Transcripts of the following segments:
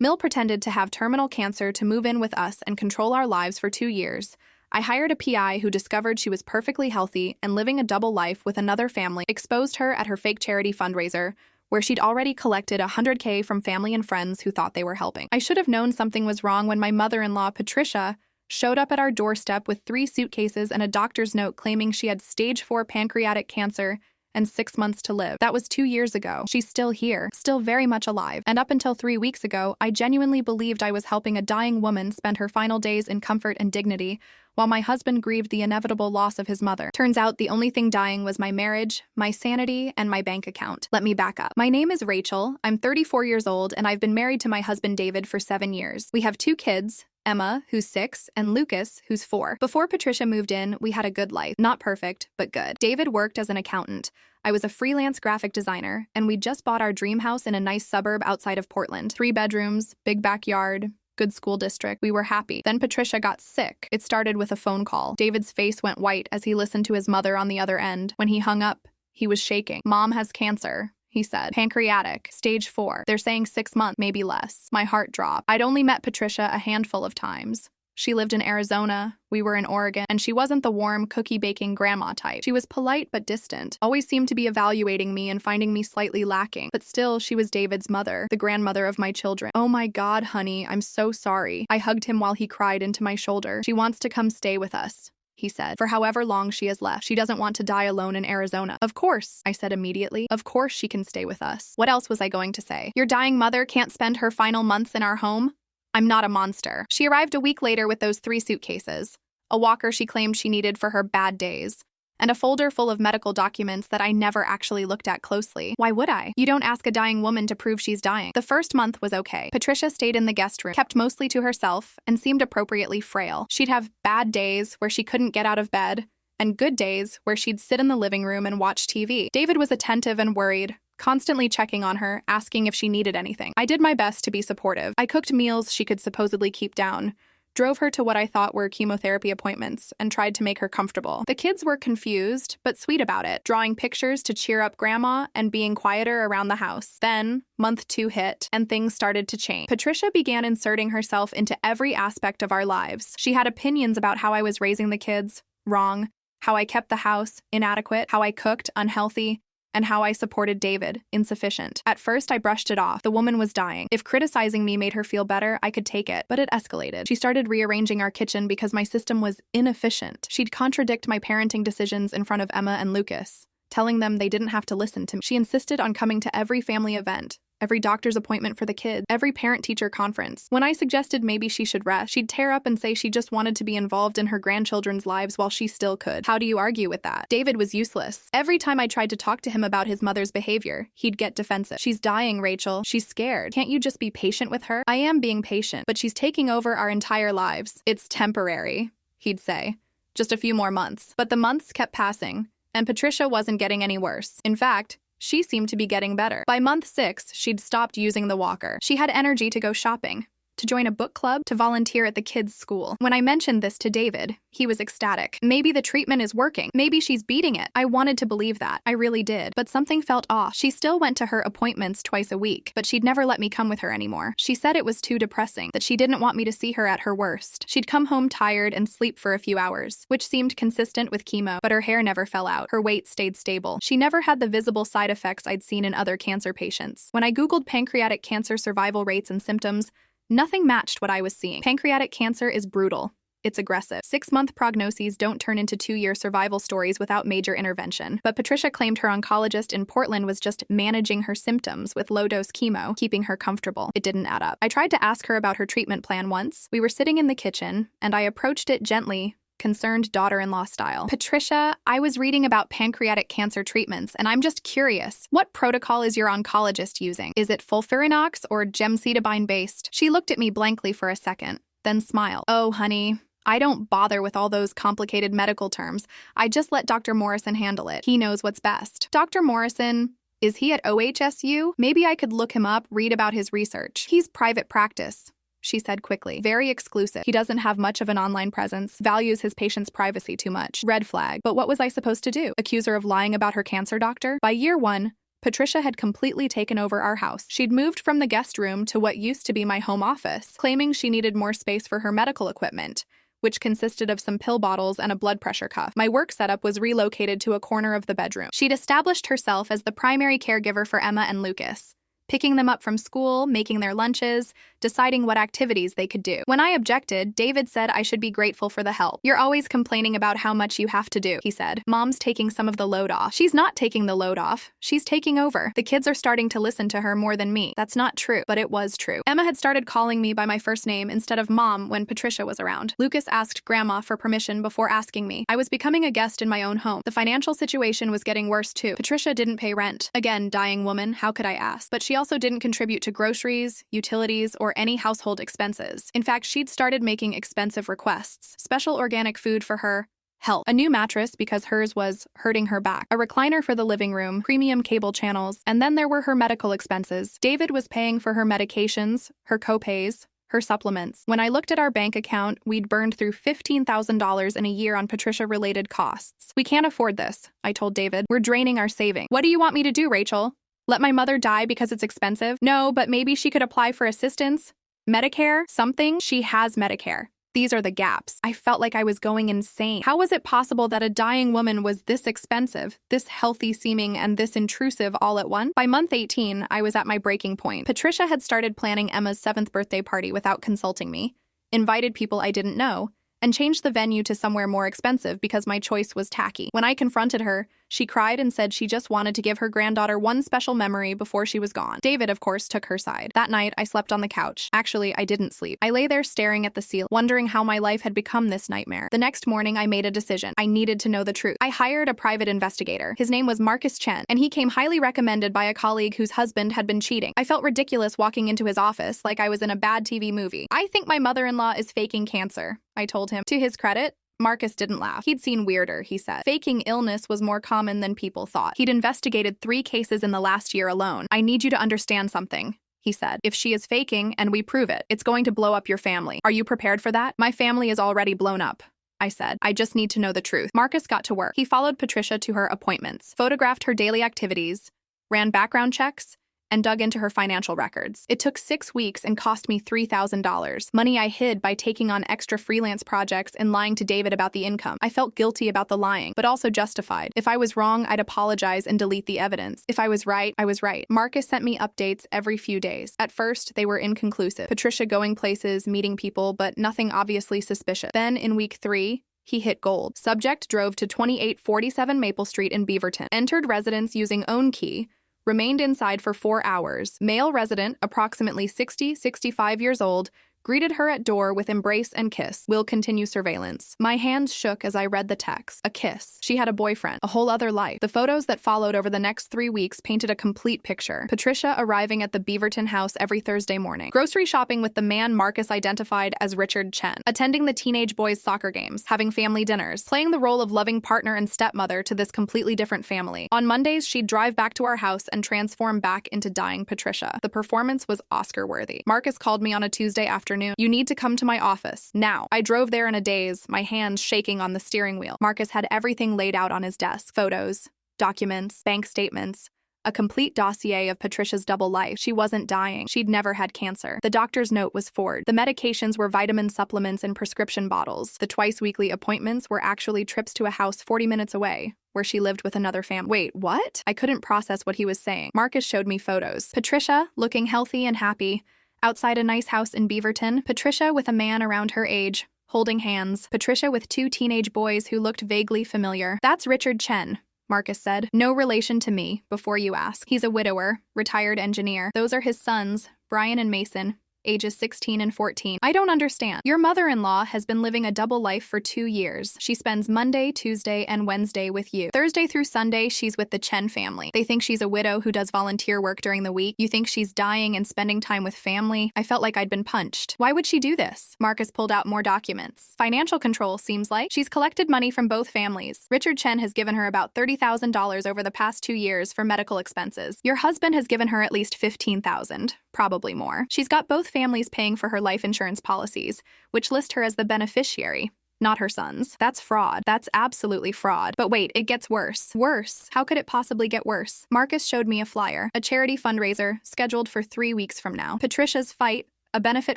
Mill pretended to have terminal cancer to move in with us and control our lives for 2 years. I hired a PI who discovered she was perfectly healthy and living a double life with another family, exposed her at her fake charity fundraiser, where she'd already collected $100K from family and friends who thought they were helping. I should have known something was wrong when my mother-in-law, Patricia, showed up at our doorstep with 3 suitcases and a doctor's note claiming she had stage 4 pancreatic cancer and 6 months to live. That was 2 years ago. She's still here, still very much alive. And up until 3 weeks ago, I genuinely believed I was helping a dying woman spend her final days in comfort and dignity, while my husband grieved the inevitable loss of his mother. Turns out the only thing dying was my marriage, my sanity, and my bank account. Let me back up. My name is Rachel, I'm 34 years old, and I've been married to my husband David for 7 years. We have 2 kids, Emma, who's 6, and Lucas, who's 4. Before Patricia moved in, we had a good life. Not perfect, but good. David worked as an accountant. I was a freelance graphic designer, and we just bought our dream house in a nice suburb outside of Portland. 3 bedrooms, big backyard, good school district. We were happy. Then Patricia got sick. It started with a phone call. David's face went white as he listened to his mother on the other end. When he hung up, he was shaking. Mom has cancer, he said. Pancreatic, stage 4. They're saying 6 months, maybe less. My heart dropped. I'd only met Patricia a handful of times. She lived in Arizona, we were in Oregon, and she wasn't the warm, cookie-baking grandma type. She was polite but distant, always seemed to be evaluating me and finding me slightly lacking. But still, she was David's mother, the grandmother of my children. Oh my God, honey, I'm so sorry. I hugged him while he cried into my shoulder. She wants to come stay with us, he said, for however long she has left. She doesn't want to die alone in Arizona. Of course, I said immediately. Of course she can stay with us. What else was I going to say? Your dying mother can't spend her final months in our home? I'm not a monster. She arrived a week later with those 3 suitcases, a walker she claimed she needed for her bad days, and a folder full of medical documents that I never actually looked at closely. Why would I? You don't ask a dying woman to prove she's dying. The first month was okay. Patricia stayed in the guest room, kept mostly to herself, and seemed appropriately frail. She'd have bad days where she couldn't get out of bed, and good days where she'd sit in the living room and watch TV. David was attentive and worried, constantly checking on her, asking if she needed anything. I did my best to be supportive. I cooked meals she could supposedly keep down, drove her to what I thought were chemotherapy appointments, and tried to make her comfortable. The kids were confused, but sweet about it, drawing pictures to cheer up Grandma and being quieter around the house. Then, month 2 hit, and things started to change. Patricia began inserting herself into every aspect of our lives. She had opinions about how I was raising the kids, wrong, how I kept the house, inadequate, how I cooked, unhealthy, and how I supported David, insufficient. At first, I brushed it off. The woman was dying. If criticizing me made her feel better, I could take it. But it escalated. She started rearranging our kitchen because my system was inefficient. She'd contradict my parenting decisions in front of Emma and Lucas, telling them they didn't have to listen to me. She insisted on coming to every family event, every doctor's appointment for the kids, every parent-teacher conference. When I suggested maybe she should rest, she'd tear up and say she just wanted to be involved in her grandchildren's lives while she still could. How do you argue with that? David was useless. Every time I tried to talk to him about his mother's behavior, he'd get defensive. She's dying, Rachel. She's scared. Can't you just be patient with her? I am being patient, but she's taking over our entire lives. It's temporary, he'd say. Just a few more months. But the months kept passing, and Patricia wasn't getting any worse. In fact, she seemed to be getting better. By month 6, she'd stopped using the walker. She had energy to go shopping, to join a book club, to volunteer at the kids' school. When I mentioned this to David, he was ecstatic. Maybe the treatment is working. Maybe she's beating it. I wanted to believe that. I really did. But something felt off. She still went to her appointments twice a week, but she'd never let me come with her anymore. She said it was too depressing, that she didn't want me to see her at her worst. She'd come home tired and sleep for a few hours, which seemed consistent with chemo, but her hair never fell out. Her weight stayed stable. She never had the visible side effects I'd seen in other cancer patients. When I Googled pancreatic cancer survival rates and symptoms, nothing matched what I was seeing. Pancreatic cancer is brutal. It's aggressive. 6-month prognoses don't turn into 2-year survival stories without major intervention. But Patricia claimed her oncologist in Portland was just managing her symptoms with low-dose chemo, keeping her comfortable. It didn't add up. I tried to ask her about her treatment plan once. We were sitting in the kitchen, and I approached it gently, concerned daughter-in-law style. Patricia, I was reading about pancreatic cancer treatments, and I'm just curious. What protocol is your oncologist using? Is it FOLFIRINOX or gemcitabine-based? She looked at me blankly for a second, then smiled. Oh, honey, I don't bother with all those complicated medical terms. I just let Dr. Morrison handle it. He knows what's best. Dr. Morrison, is he at OHSU? Maybe I could look him up, read about his research. He's private practice, she said quickly. Very exclusive. He doesn't have much of an online presence, values his patients' privacy too much. Red flag. But what was I supposed to do? Accuse her of lying about her cancer doctor? By year 1, Patricia had completely taken over our house. She'd moved from the guest room to what used to be my home office, claiming she needed more space for her medical equipment, which consisted of some pill bottles and a blood pressure cuff. My work setup was relocated to a corner of the bedroom. She'd established herself as the primary caregiver for Emma and Lucas, picking them up from school, making their lunches, deciding what activities they could do. When I objected, David said I should be grateful for the help. "You're always complaining about how much you have to do," he said. "Mom's taking some of the load off." "She's not taking the load off. She's taking over. The kids are starting to listen to her more than me." That's not true, but it was true. Emma had started calling me by my first name instead of Mom when Patricia was around. Lucas asked Grandma for permission before asking me. I was becoming a guest in my own home. The financial situation was getting worse too. Patricia didn't pay rent. Again, dying woman, how could I ask? But she also didn't contribute to groceries, utilities, or any household expenses. In fact, she'd started making expensive requests. Special organic food for her health, a new mattress because hers was hurting her back, a recliner for the living room, premium cable channels, and then there were her medical expenses. David was paying for her medications, her copays, her supplements. When I looked at our bank account, we'd burned through $15,000 in a year on Patricia-related costs. "We can't afford this," I told David. "We're draining our savings." "What do you want me to do, Rachel? Let my mother die because it's expensive?" "No, but maybe she could apply for assistance? Medicare? Something?" "She has Medicare. These are the gaps." I felt like I was going insane. How was it possible that a dying woman was this expensive, this healthy seeming, and this intrusive all at once? By month 18, I was at my breaking point. Patricia had started planning Emma's 7th birthday party without consulting me, invited people I didn't know, and changed the venue to somewhere more expensive because my choice was tacky. When I confronted her, she cried and said she just wanted to give her granddaughter one special memory before she was gone. David, of course, took her side. That night, I slept on the couch. Actually, I didn't sleep. I lay there staring at the ceiling, wondering how my life had become this nightmare. The next morning, I made a decision. I needed to know the truth. I hired a private investigator. His name was Marcus Chen, and he came highly recommended by a colleague whose husband had been cheating. I felt ridiculous walking into his office like I was in a bad TV movie. "I think my mother-in-law is faking cancer," I told him. To his credit, Marcus didn't laugh. He'd seen weirder, he said. Faking illness was more common than people thought. He'd investigated 3 cases in the last year alone. "I need you to understand something," he said. "If she is faking and we prove it, it's going to blow up your family. Are you prepared for that?" "My family is already blown up," I said. "I just need to know the truth." Marcus got to work. He followed Patricia to her appointments, photographed her daily activities, ran background checks, and dug into her financial records. It took 6 weeks and cost me $3,000, money I hid by taking on extra freelance projects and lying to David about the income. I felt guilty about the lying, but also justified. If I was wrong, I'd apologize and delete the evidence. If I was right, I was right. Marcus sent me updates every few days. At first, they were inconclusive. Patricia going places, meeting people, but nothing obviously suspicious. Then, in week 3, he hit gold. Subject drove to 2847 Maple Street in Beaverton, entered residence using own key, remained inside for 4 hours. Male resident, approximately 65 years old, greeted her at door with embrace and kiss. Will continue surveillance. My hands shook as I read the text. A kiss. She had a boyfriend. A whole other life. The photos that followed over the next 3 weeks painted a complete picture. Patricia arriving at the Beaverton house every Thursday morning. Grocery shopping with the man Marcus identified as Richard Chen. Attending the teenage boys' soccer games. Having family dinners. Playing the role of loving partner and stepmother to this completely different family. On Mondays, she'd drive back to our house and transform back into dying Patricia. The performance was Oscar-worthy. Marcus called me on a Tuesday afternoon. "You need to come to my office, now." I drove there in a daze, my hands shaking on the steering wheel. Marcus had everything laid out on his desk. Photos, documents, bank statements, a complete dossier of Patricia's double life. She wasn't dying. She'd never had cancer. The doctor's note was forged. The medications were vitamin supplements in prescription bottles. The twice-weekly appointments were actually trips to a house 40 minutes away, where she lived with another family. Wait, what? I couldn't process what he was saying. Marcus showed me photos. Patricia, looking healthy and happy, outside a nice house in Beaverton. Patricia with a man around her age, holding hands. Patricia with 2 teenage boys who looked vaguely familiar. "That's Richard Chen," Marcus said. "No relation to me, before you ask. He's a widower, retired engineer. Those are his sons, Brian and Mason, ages 16 and 14. I don't understand. Your mother-in-law has been living a double life for 2 years. She spends Monday, Tuesday, and Wednesday with you. Thursday through Sunday, she's with the Chen family. They think she's a widow who does volunteer work during the week. You think she's dying and spending time with family. I felt like I'd been punched. Why would she do this?" Marcus pulled out more documents. "Financial control, seems like. She's collected money from both families. Richard Chen has given her about $30,000 over the past 2 years for medical expenses. Your husband has given her at least $15,000. Probably more. She's got both families paying for her life insurance policies, which list her as the beneficiary. not her sons. That's fraud. That's absolutely fraud. But wait, it gets worse. Worse? How could it possibly get worse? Marcus showed me a flyer, a charity fundraiser scheduled for 3 weeks from now. Patricia's Fight, a benefit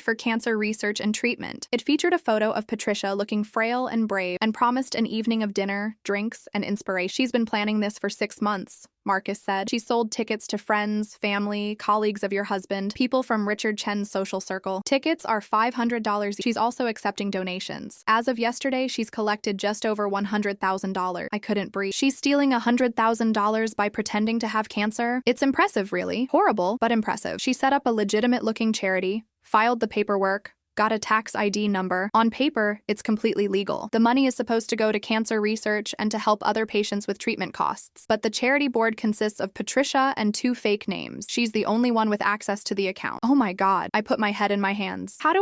for cancer research and treatment. It featured a photo of Patricia looking frail and brave and promised an evening of dinner, drinks, and inspiration. She's been planning this for 6 months, Marcus said. She sold tickets to friends, family, colleagues of your husband, people from Richard Chen's social circle. Tickets are $500. She's also accepting donations. As of yesterday, she's collected just over $100,000. I couldn't breathe. She's stealing $100,000 by pretending to have cancer? It's impressive, really. Horrible, but impressive. She set up a legitimate-looking charity, filed the paperwork, got a tax ID number. On paper, it's completely legal. The money is supposed to go to cancer research and to help other patients with treatment costs. But the charity board consists of Patricia and 2 fake names. She's the only one with access to the account. Oh my God. I put my head in my hands. What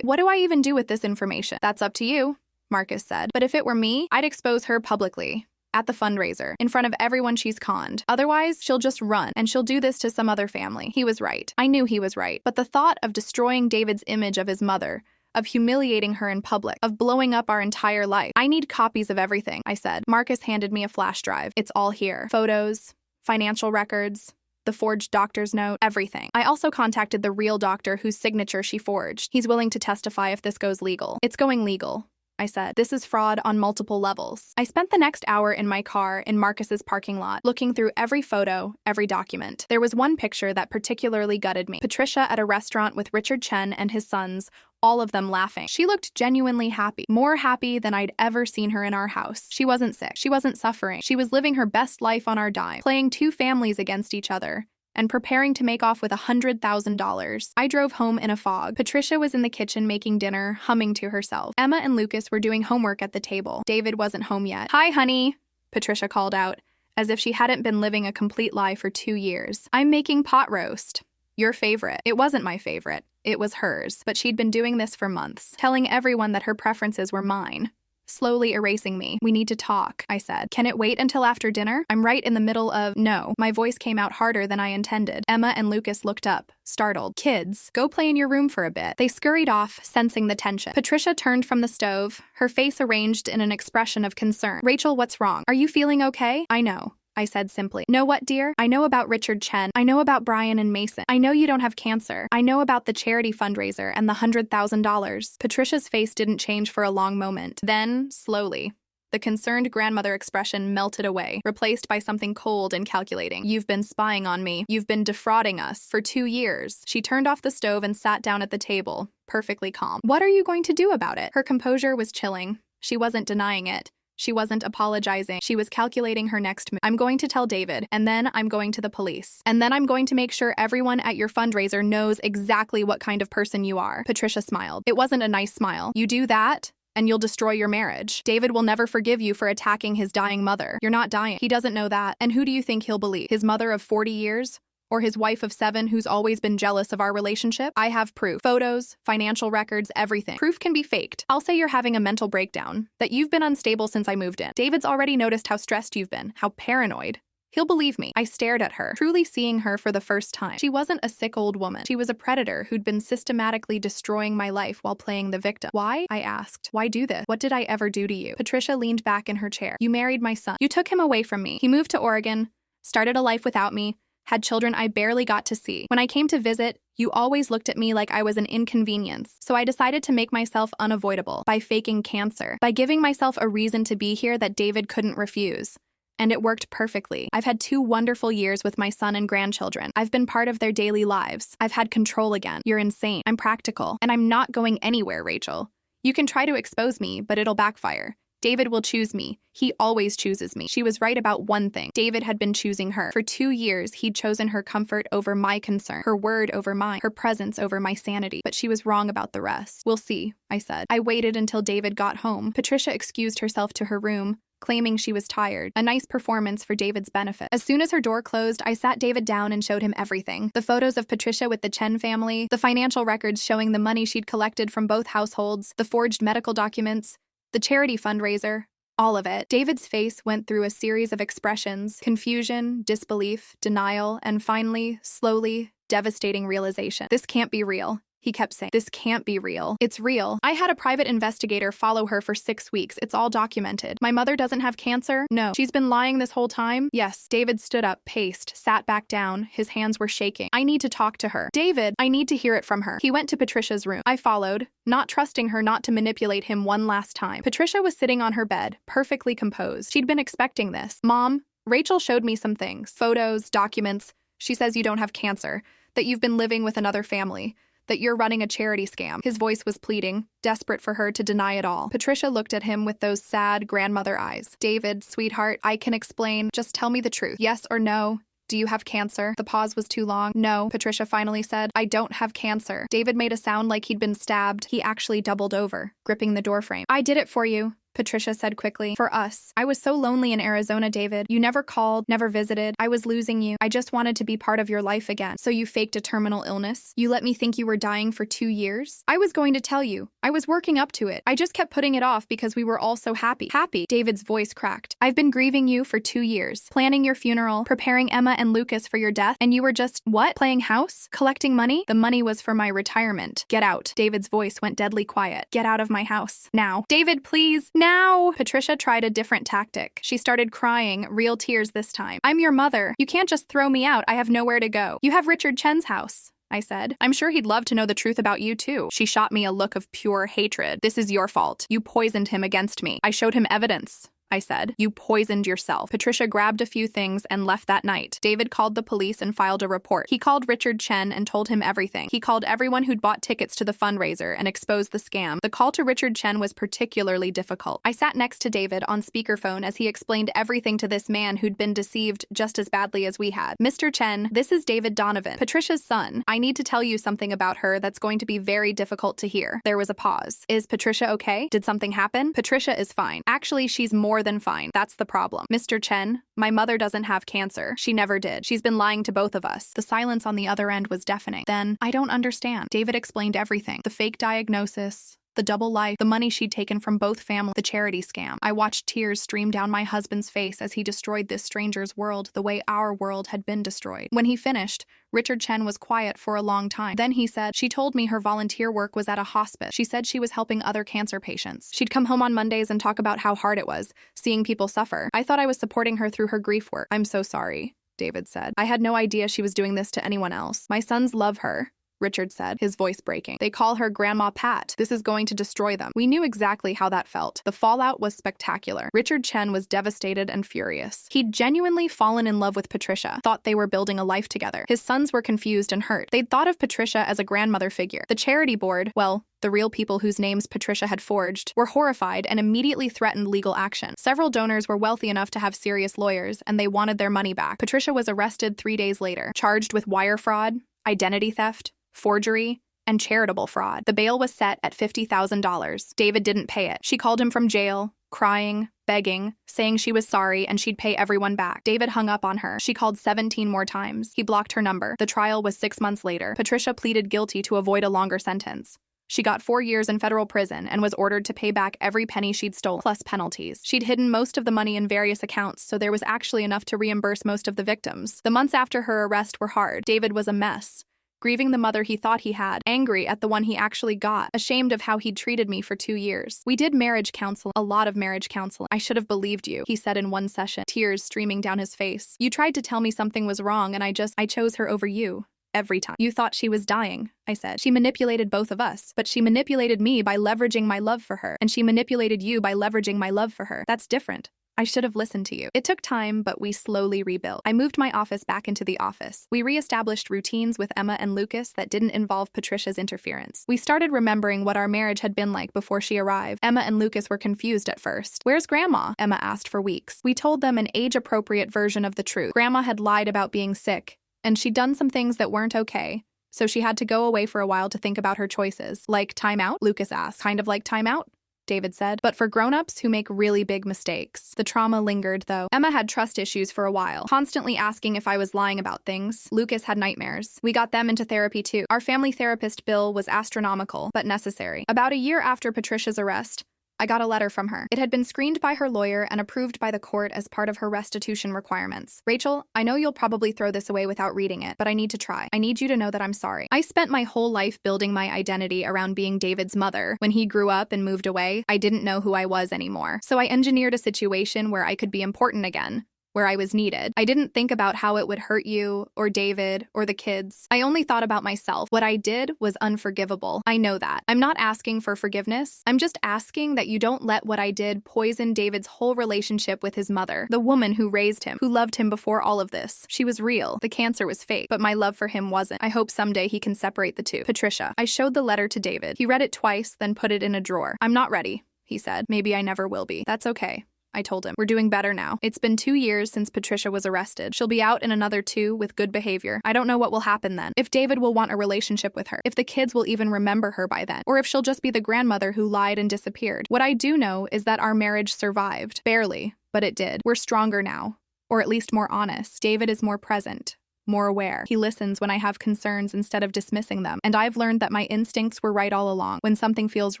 do I even do with this information? That's up to you, Marcus said. But if it were me, I'd expose her publicly. At the fundraiser, in front of everyone she's conned. Otherwise, she'll just run, and she'll do this to some other family. He was right. I knew he was right. But the thought of destroying David's image of his mother, of humiliating her in public, of blowing up our entire life. I need copies of everything, I said. Marcus handed me a flash drive. It's all here. Photos, financial records, the forged doctor's note, everything. I also contacted the real doctor whose signature she forged. He's willing to testify if this goes legal. It's going legal, I said. This is fraud on multiple levels. I spent the next hour in my car in Marcus's parking lot, looking through every photo, every document. There was one picture that particularly gutted me. Patricia at a restaurant with Richard Chen and his sons, all of them laughing. She looked genuinely happy, more happy than I'd ever seen her in our house. She wasn't sick. She wasn't suffering. She was living her best life on our dime, playing 2 families against each other, and preparing to make off with $100,000. I drove home in a fog. Patricia was in the kitchen making dinner, humming to herself. Emma and Lucas were doing homework at the table. David wasn't home yet. "Hi, honey," Patricia called out, as if she hadn't been living a complete lie for 2 years. "I'm making pot roast. Your favorite." It wasn't my favorite. It was hers. But she'd been doing this for months, telling everyone that her preferences were mine. Slowly erasing me. "We need to talk," I said. "Can it wait until after dinner? I'm right in the middle of—" No. My voice came out harder than I intended. Emma and Lucas looked up, startled. "Kids, go play in your room for a bit." They scurried off, sensing the tension. Patricia turned from the stove, her face arranged in an expression of concern. "Rachel, what's wrong? Are you feeling okay?" "I know," I said simply. "Know what, dear? I know about Richard Chen. I know about Brian and Mason. I know you don't have cancer. I know about the charity fundraiser and the $100,000. Patricia's face didn't change for a long moment. Then, slowly, the concerned grandmother expression melted away, replaced by something cold and calculating. "You've been spying on me. You've been defrauding us for 2 years. She turned off the stove and sat down at the table, perfectly calm. "What are you going to do about it?" Her composure was chilling. She wasn't denying it. She wasn't apologizing. She was calculating her next move. "I'm going to tell David, and then I'm going to the police. And then I'm going to make sure everyone at your fundraiser knows exactly what kind of person you are." Patricia smiled. It wasn't a nice smile. "You do that, and you'll destroy your marriage. David will never forgive you for attacking his dying mother. You're not dying. He doesn't know that. And who do you think he'll believe? His mother of 40 years? Or his wife of 7 who's always been jealous of our relationship? I have proof. Photos, financial records, everything. Proof can be faked. I'll say you're having a mental breakdown, that you've been unstable since I moved in. David's already noticed how stressed you've been, how paranoid. He'll believe me." I stared at her, truly seeing her for the first time. She wasn't a sick old woman. She was a predator who'd been systematically destroying my life while playing the victim. "Why?" I asked. "Why do this? What did I ever do to you?" Patricia leaned back in her chair. "You married my son. You took him away from me. He moved to Oregon, started a life without me, had children I barely got to see. When I came to visit, you always looked at me like I was an inconvenience. So I decided to make myself unavoidable by faking cancer, by giving myself a reason to be here that David couldn't refuse. And it worked perfectly. I've had 2 wonderful years with my son and grandchildren. I've been part of their daily lives. I've had control again. You're insane. I'm practical. And I'm not going anywhere, Rachel. You can try to expose me, but it'll backfire. David will choose me. He always chooses me." She was right about one thing. David had been choosing her. For 2 years, he'd chosen her comfort over my concern, her word over mine, her presence over my sanity. But she was wrong about the rest. "We'll see," I said. I waited until David got home. Patricia excused herself to her room, claiming she was tired. A nice performance for David's benefit. As soon as her door closed, I sat David down and showed him everything. The photos of Patricia with the Chen family, the financial records showing the money she'd collected from both households, the forged medical documents, the charity fundraiser, all of it. David's face went through a series of expressions: confusion, disbelief, denial, and finally, slowly, devastating realization. "This can't be real." He kept saying, "This can't be real. It's real. I had a private investigator follow her for 6 weeks. It's all documented. My mother doesn't have cancer? No. She's been lying this whole time? Yes." David stood up, paced, sat back down. His hands were shaking. "I need to talk to her. David, I need to hear it from her." He went to Patricia's room. I followed, not trusting her not to manipulate him one last time. Patricia was sitting on her bed, perfectly composed. She'd been expecting this. "Mom, Rachel showed me some things. Photos, documents. She says you don't have cancer, that you've been living with another family, that you're running a charity scam." His voice was pleading, desperate for her to deny it all. Patricia looked at him with those sad grandmother eyes. "David, sweetheart, I can explain. Just tell me the truth. Yes or no? Do you have cancer?" The pause was too long. "No," Patricia finally said. "I don't have cancer." David made a sound like he'd been stabbed. He actually doubled over, gripping the doorframe. "I did it for you," Patricia said quickly. "For us. I was so lonely in Arizona, David. You never called, never visited. I was losing you. I just wanted to be part of your life again. So you faked a terminal illness? You let me think you were dying for 2 years? I was going to tell you. I was working up to it. I just kept putting it off because we were all so happy." "Happy?" David's voice cracked. "I've been grieving you for 2 years, planning your funeral, preparing Emma and Lucas for your death, and you were just, what? Playing house? Collecting money?" "The money was for my retirement." "Get out." David's voice went deadly quiet. "Get out of my house. Now." "David, please. Now!" Patricia tried a different tactic. She started crying, real tears this time. "I'm your mother. You can't just throw me out. I have nowhere to go. You have Richard Chen's house," I said. "I'm sure he'd love to know the truth about you too." She shot me a look of pure hatred. "This is your fault. You poisoned him against me. I showed him evidence," I said. "You poisoned yourself." Patricia grabbed a few things and left that night. David called the police and filed a report. He called Richard Chen and told him everything. He called everyone who'd bought tickets to the fundraiser and exposed the scam. The call to Richard Chen was particularly difficult. I sat next to David on speakerphone as he explained everything to this man who'd been deceived just as badly as we had. "Mr. Chen, this is David Donovan, Patricia's son. I need to tell you something about her that's going to be very difficult to hear." There was a pause. "Is Patricia okay? Did something happen?" "Patricia is fine. Actually, she's more than fine. That's the problem. Mr. Chen, my mother doesn't have cancer. She never did. She's been lying to both of us." The silence on the other end was deafening. "Then, I don't understand." David explained everything. The fake diagnosis, the double life, the money she'd taken from both families, the charity scam. I watched tears stream down my husband's face as he destroyed this stranger's world the way our world had been destroyed. When he finished, Richard Chen was quiet for a long time. Then he said, "She told me her volunteer work was at a hospice. She said she was helping other cancer patients. She'd come home on Mondays and talk about how hard it was, seeing people suffer. I thought I was supporting her through her grief work." "I'm so sorry," David said. "I had no idea she was doing this to anyone else. My sons love her," Richard said, his voice breaking. "They call her Grandma Pat. This is going to destroy them." We knew exactly how that felt. The fallout was spectacular. Richard Chen was devastated and furious. He'd genuinely fallen in love with Patricia, thought they were building a life together. His sons were confused and hurt. They'd thought of Patricia as a grandmother figure. The charity board, well, the real people whose names Patricia had forged, were horrified and immediately threatened legal action. Several donors were wealthy enough to have serious lawyers, and they wanted their money back. Patricia was arrested 3 days later, charged with wire fraud, identity theft, forgery, and charitable fraud. The bail was set at $50,000. David didn't pay it. She called him from jail, crying, begging, saying she was sorry and she'd pay everyone back. David hung up on her. She called 17 more times. He blocked her number. The trial was 6 months later. Patricia pleaded guilty to avoid a longer sentence. She got 4 years in federal prison and was ordered to pay back every penny she'd stolen, plus penalties. She'd hidden most of the money in various accounts, so there was actually enough to reimburse most of the victims. The months after her arrest were hard. David was a mess, grieving the mother he thought he had, angry at the one he actually got, ashamed of how he'd treated me for 2 years. "We did marriage counseling, a lot of marriage counseling. I should have believed you," he said in one session, tears streaming down his face. "You tried to tell me something was wrong and I chose her over you. Every time. You thought she was dying," I said. "She manipulated both of us, but she manipulated me by leveraging my love for her, and she manipulated you by leveraging my love for her. That's different. I should have listened to you." It took time, but we slowly rebuilt. I moved my office back into the office. We reestablished routines with Emma and Lucas that didn't involve Patricia's interference. We started remembering what our marriage had been like before she arrived. Emma and Lucas were confused at first. "Where's Grandma?" Emma asked for weeks. We told them an age-appropriate version of the truth. Grandma had lied about being sick, and she'd done some things that weren't okay, so she had to go away for a while to think about her choices. "Like timeout?" Lucas asked. "Kind of like timeout," David said, "but for grown-ups who make really big mistakes." The trauma lingered, though. Emma had trust issues for a while, constantly asking if I was lying about things. Lucas had nightmares. We got them into therapy too. Our family therapist bill was astronomical, but necessary. About a year after Patricia's arrest, I got a letter from her. It had been screened by her lawyer and approved by the court as part of her restitution requirements. Rachel, I know you'll probably throw this away without reading it, but I need to try. I need you to know that I'm sorry. I spent my whole life building my identity around being David's mother. When he grew up and moved away, I didn't know who I was anymore. So I engineered a situation where I could be important again, where I was needed. I didn't think about how it would hurt you, or David, or the kids. I only thought about myself. What I did was unforgivable. I know that. I'm not asking for forgiveness. I'm just asking that you don't let what I did poison David's whole relationship with his mother, the woman who raised him, who loved him before all of this. She was real. The cancer was fake, but my love for him wasn't. I hope someday he can separate the two. Patricia. I showed the letter to David. He read it twice, then put it in a drawer. I'm not ready, he said. Maybe I never will be. That's okay. I told him. We're doing better now. It's been 2 years since Patricia was arrested. She'll be out in another 2 with good behavior. I don't know what will happen then. If David will want a relationship with her. If the kids will even remember her by then. Or if she'll just be the grandmother who lied and disappeared. What I do know is that our marriage survived. Barely, but it did. We're stronger now. Or at least more honest. David is more present. More aware. He listens when I have concerns instead of dismissing them. And I've learned that my instincts were right all along. When something feels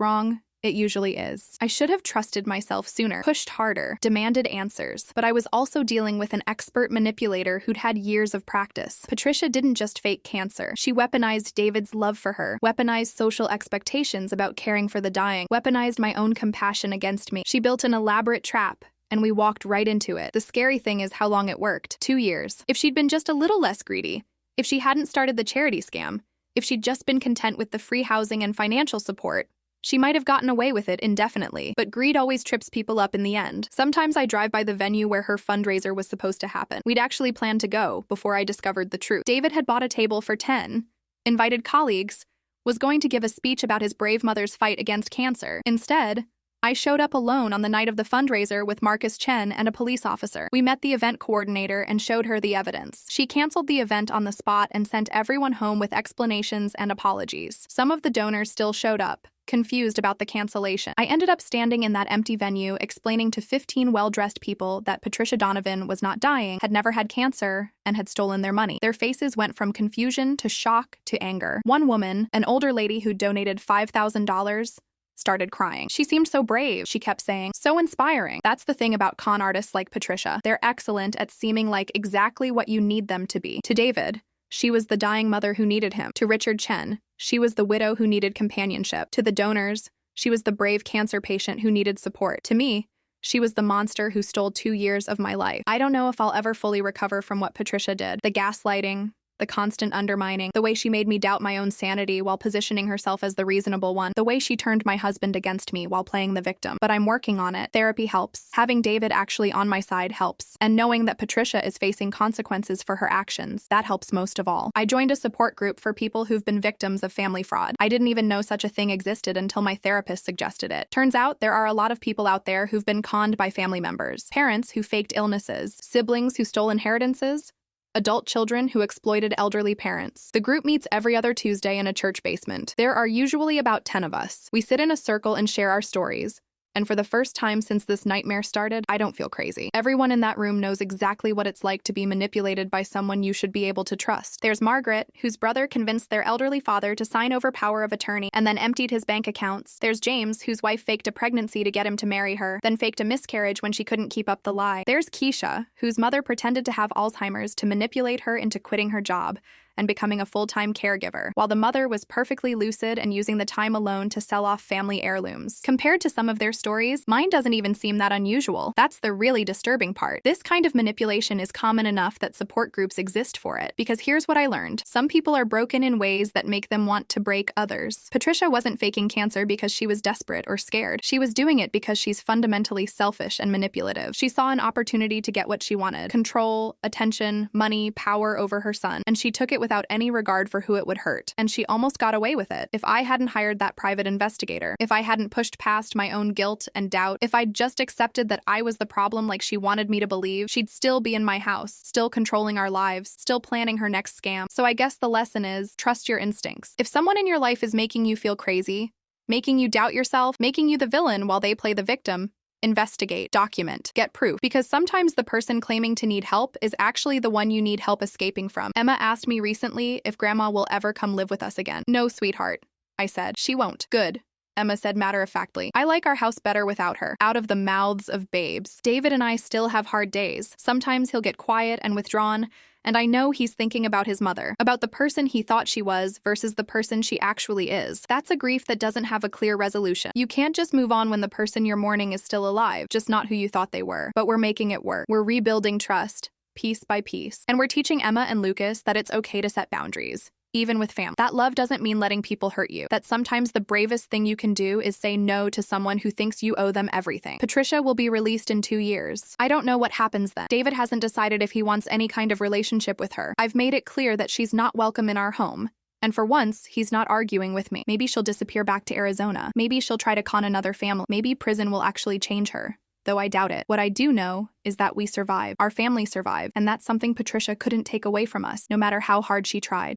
wrong, it usually is. I should have trusted myself sooner, pushed harder, demanded answers, but I was also dealing with an expert manipulator who'd had years of practice. Patricia didn't just fake cancer. She weaponized David's love for her, weaponized social expectations about caring for the dying, weaponized my own compassion against me. She built an elaborate trap, and we walked right into it. The scary thing is how long it worked. 2 years. If she'd been just a little less greedy, if she hadn't started the charity scam, if she'd just been content with the free housing and financial support, she might have gotten away with it indefinitely, but greed always trips people up in the end. Sometimes I drive by the venue where her fundraiser was supposed to happen. We'd actually planned to go before I discovered the truth. David had bought a table for 10, invited colleagues, was going to give a speech about his brave mother's fight against cancer. Instead, I showed up alone on the night of the fundraiser with Marcus Chen and a police officer. We met the event coordinator and showed her the evidence. She canceled the event on the spot and sent everyone home with explanations and apologies. Some of the donors still showed up, confused about the cancellation. I ended up standing in that empty venue explaining to 15 well-dressed people that Patricia Donovan was not dying, had never had cancer, and had stolen their money. Their faces went from confusion to shock to anger. One woman, an older lady who donated $5,000, started crying. She seemed so brave, she kept saying. So inspiring. That's the thing about con artists like Patricia. They're excellent at seeming like exactly what you need them to be. To David, she was the dying mother who needed him. To Richard Chen, she was the widow who needed companionship. To the donors, she was the brave cancer patient who needed support. To me, she was the monster who stole 2 years of my life. I don't know if I'll ever fully recover from what Patricia did. The gaslighting, the constant undermining, the way she made me doubt my own sanity while positioning herself as the reasonable one, the way she turned my husband against me while playing the victim. But I'm working on it. Therapy helps. Having David actually on my side helps. And knowing that Patricia is facing consequences for her actions, that helps most of all. I joined a support group for people who've been victims of family fraud. I didn't even know such a thing existed until my therapist suggested it. Turns out there are a lot of people out there who've been conned by family members, parents who faked illnesses, siblings who stole inheritances, adult children who exploited elderly parents. The group meets every other Tuesday in a church basement. There are usually about 10 of us. We sit in a circle and share our stories. And for the first time since this nightmare started, I don't feel crazy. Everyone in that room knows exactly what it's like to be manipulated by someone you should be able to trust. There's Margaret, whose brother convinced their elderly father to sign over power of attorney and then emptied his bank accounts. There's James, whose wife faked a pregnancy to get him to marry her, then faked a miscarriage when she couldn't keep up the lie. There's Keisha, whose mother pretended to have Alzheimer's to manipulate her into quitting her job and becoming a full-time caregiver, while the mother was perfectly lucid and using the time alone to sell off family heirlooms. Compared to some of their stories, mine doesn't even seem that unusual. That's the really disturbing part. This kind of manipulation is common enough that support groups exist for it, because here's what I learned. Some people are broken in ways that make them want to break others. Patricia wasn't faking cancer because she was desperate or scared. She was doing it because she's fundamentally selfish and manipulative. She saw an opportunity to get what she wanted: control, attention, money, power over her son, and she took it without any regard for who it would hurt. And she almost got away with it. If I hadn't hired that private investigator, if I hadn't pushed past my own guilt and doubt, if I'd just accepted that I was the problem like she wanted me to believe, she'd still be in my house, still controlling our lives, still planning her next scam. So I guess the lesson is, trust your instincts. If someone in your life is making you feel crazy, making you doubt yourself, making you the villain while they play the victim, investigate, document, get proof, because sometimes the person claiming to need help is actually the one you need help escaping from. Emma asked me recently if Grandma will ever come live with us again. No, sweetheart, I said. She won't. Good. Emma said matter-of-factly. I like our house better without her. Out of the mouths of babes. David and I still have hard days. Sometimes he'll get quiet and withdrawn, and I know he's thinking about his mother, about the person he thought she was versus the person she actually is. That's a grief that doesn't have a clear resolution. You can't just move on when the person you're mourning is still alive, just not who you thought they were. But we're making it work. We're rebuilding trust, piece by piece. And we're teaching Emma and Lucas that it's okay to set boundaries. Even with family. That love doesn't mean letting people hurt you. That sometimes the bravest thing you can do is say no to someone who thinks you owe them everything. Patricia will be released in 2 years. I don't know what happens then. David hasn't decided if he wants any kind of relationship with her. I've made it clear that she's not welcome in our home. And for once, he's not arguing with me. Maybe she'll disappear back to Arizona. Maybe she'll try to con another family. Maybe prison will actually change her. Though I doubt it. What I do know is that we survived. Our family survived. And that's something Patricia couldn't take away from us, no matter how hard she tried.